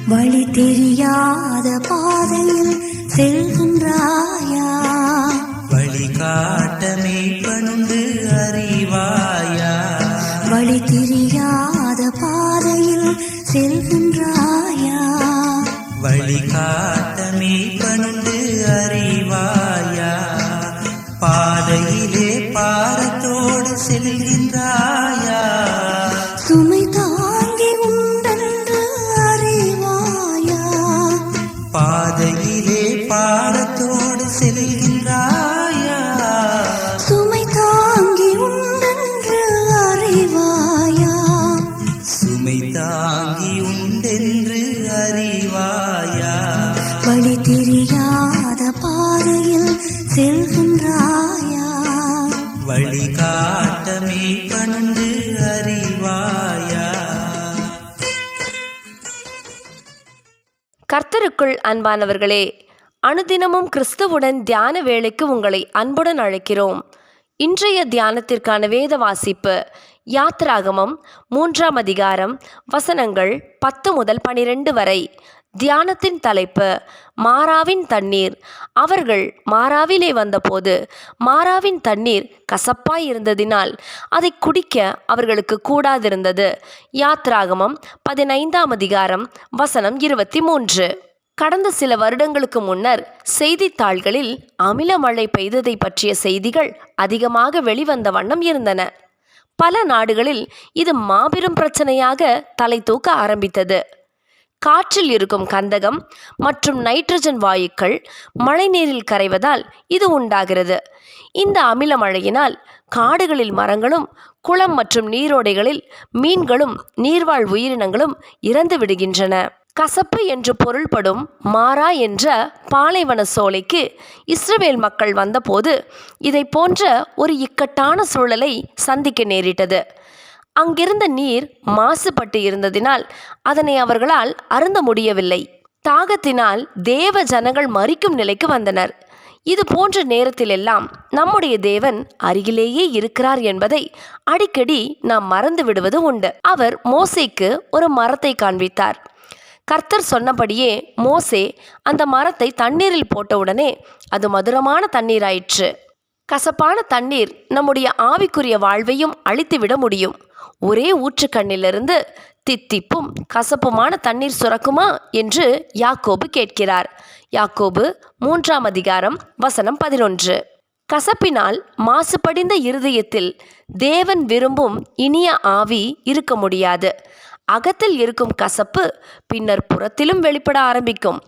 வழி தெரியாத பாதையில் செல்கின்றாயா? வழிகாட்ட மேய்ப்பனுண்டு அறிவாயா? வழி தெரியாத பாதையில் செல்கின்றாயா? வழிகாட்ட மேய்ப்பனுண்டு அறிவாயா? பாதையிலே பாரத்தோடு செல்கின்றாயா? சுமை தாங்கி உண்டென்று அறிவாயா? பாதையிலே பாரத்தோடு செல்கின்றாயா? சுமை தாங்கி உண்டென்று அறிவாயா? சுமை தாங்கி உண்டென்று அறிவாயா? வழி தெரியாத பாதையில் செல்கின்றாயா? வழிகாட்ட மேய்ப்பனுண்டு அறிவாயா? கர்த்தருக்குள் அன்பானவர்களே, அனுதினமும் கிறிஸ்துவுடன் தியான வேளைக்கு உங்களை அன்புடன் அழைக்கிறோம். இன்றைய தியானத்திற்கான வேத வாசிப்பு யாத்ராகமம் 3ஆம் அதிகாரம் வசனங்கள் 10 முதல் 12 வரை. தியானத்தின் தலைப்பு மாராவின் தண்ணீர். அவர்கள் மாராவிலே வந்தபோது மாராவின் தண்ணீர் கசப்பாய் இருந்ததினால் அதை குடிக்க அவர்களுக்கு கூடாதிருந்தது. யாத்ராகமம் 15ஆம் அதிகாரம் வசனம் 23. கடந்த சில வருடங்களுக்கு முன்னர் செய்தித்தாள்களில் அமில மழை பெய்ததை பற்றிய செய்திகள் அதிகமாக வெளிவந்த வண்ணம் இருந்தன. பல நாடுகளில் இது மாபெரும் பிரச்சனையாக தலை தூக்க ஆரம்பித்தது. காற்றில் இருக்கும் கந்தகம் மற்றும் நைட்ரஜன் வாயுக்கள் மழைநீரில் கரைவதால் இது உண்டாகிறது. இந்த அமில மழையினால் காடுகளில் மரங்களும் குளம் மற்றும் நீரோடைகளில் மீன்களும் நீர்வாழ் உயிரினங்களும் இறந்து விடுகின்றன. கசப்பு என்று பொருள்படும் மாரா என்ற பாலைவன சோலைக்கு இஸ்ரவேல் மக்கள் வந்தபோது இதை போன்ற ஒரு இக்கட்டான சூழலை சந்திக்க நேரிட்டது. அங்கிருந்த நீர் மாசுபட்டு இருந்ததினால் அதனை அவர்களால் அருந்த முடியவில்லை. தாகத்தினால் தேவ ஜனங்கள் மரிக்கும் நிலைக்கு வந்தனர். இது போன்ற நேரத்திலெல்லாம் நம்முடைய தேவன் அருகிலேயே இருக்கிறார் என்பதை அடிக்கடி நாம் மறந்து விடுவது உண்டு. அவர் மோசேக்கு ஒரு மரத்தை காண்பித்தார். கர்த்தர் சொன்னபடியே மோசே அந்த மரத்தை தண்ணீரில் போட்டவுடனே அது மதுரமான தண்ணீராயிற்று. கசப்பான தண்ணீர் நம்முடைய ஆவிக்குரிய வாழ்வையும் அழித்துவிட முடியும். ஒரே ஊற்றுக்கண்ணிலிருந்து தித்திப்பும் கசப்புமான தண்ணீர் சுரக்குமா என்று யாக்கோபு கேட்கிறார். யாக்கோபு 3ஆம் அதிகாரம் வசனம் 11. கசப்பினால் மாசுபடிந்த இருதயத்தில் தேவன் விரும்பும் இனிய ஆவி இருக்க முடியாது. அகத்தில் இருக்கும் கசப்பு பின்னர் புறத்திலும் வெளிப்பட ஆரம்பிக்கும்.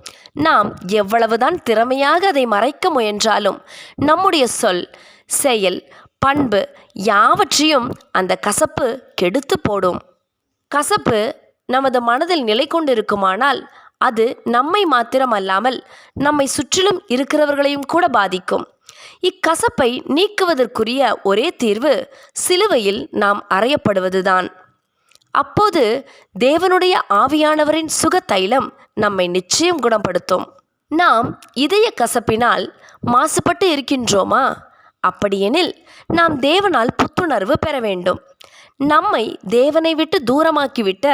நாம் எவ்வளவுதான் திறமையாக அதை மறைக்க முயன்றாலும் நம்முடைய சொல், செயல், பண்பு யாவற்றையும் அந்த கசப்பு கெடுத்து போடும். கசப்பு நமது மனதில் நிலை கொண்டிருக்குமானால் அது நம்மை மாத்திரமல்லாமல் நம்மை சுற்றிலும் இருக்கிறவர்களையும் கூட பாதிக்கும். இக்கசப்பை நீக்குவதற்குரிய ஒரே தீர்வு சிலுவையில் நாம் அறையப்படுவதுதான். அப்போது தேவனுடைய ஆவியானவரின் சுக தைலம் நம்மை நிச்சயம் குணப்படுத்தும். நாம் இதய கசப்பினால் மாசுபட்டு இருக்கின்றோமா? அப்படியெனில் நாம் தேவனால் புத்துணர்வு பெற வேண்டும். நம்மை தேவனை விட்டு தூரமாக்கிவிட்ட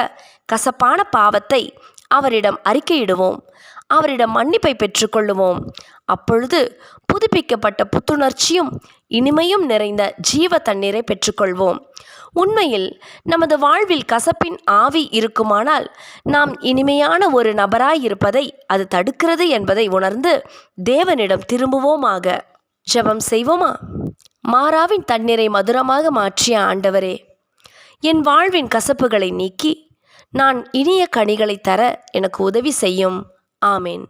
கசப்பான பாவத்தை அவரிடம் அறிக்கையிடுவோம். அவரிடம் மன்னிப்பை பெற்றுக்கொள்ளுவோம். அப்பொழுது புதுப்பிக்கப்பட்ட புத்துணர்ச்சியும் இனிமையும் நிறைந்த ஜீவ தண்ணீரை பெற்றுக்கொள்வோம். உண்மையில் நமது வாழ்வில் கசப்பின் ஆவி இருக்குமானால் நாம் இனிமையான ஒரு நபராய் இருப்பதை அது தடுக்கிறது என்பதை உணர்ந்து தேவனிடம் திரும்புவோமாக. ஜெபம் செய்வோமா? மாராவின் தண்ணீரை மதுரமாக மாற்றிய ஆண்டவரே, என் வாழ்வின் கசப்புகளை நீக்கி நான் இனிய கனிகளை தர எனக்கு உதவி செய்யும். ஆமேன்.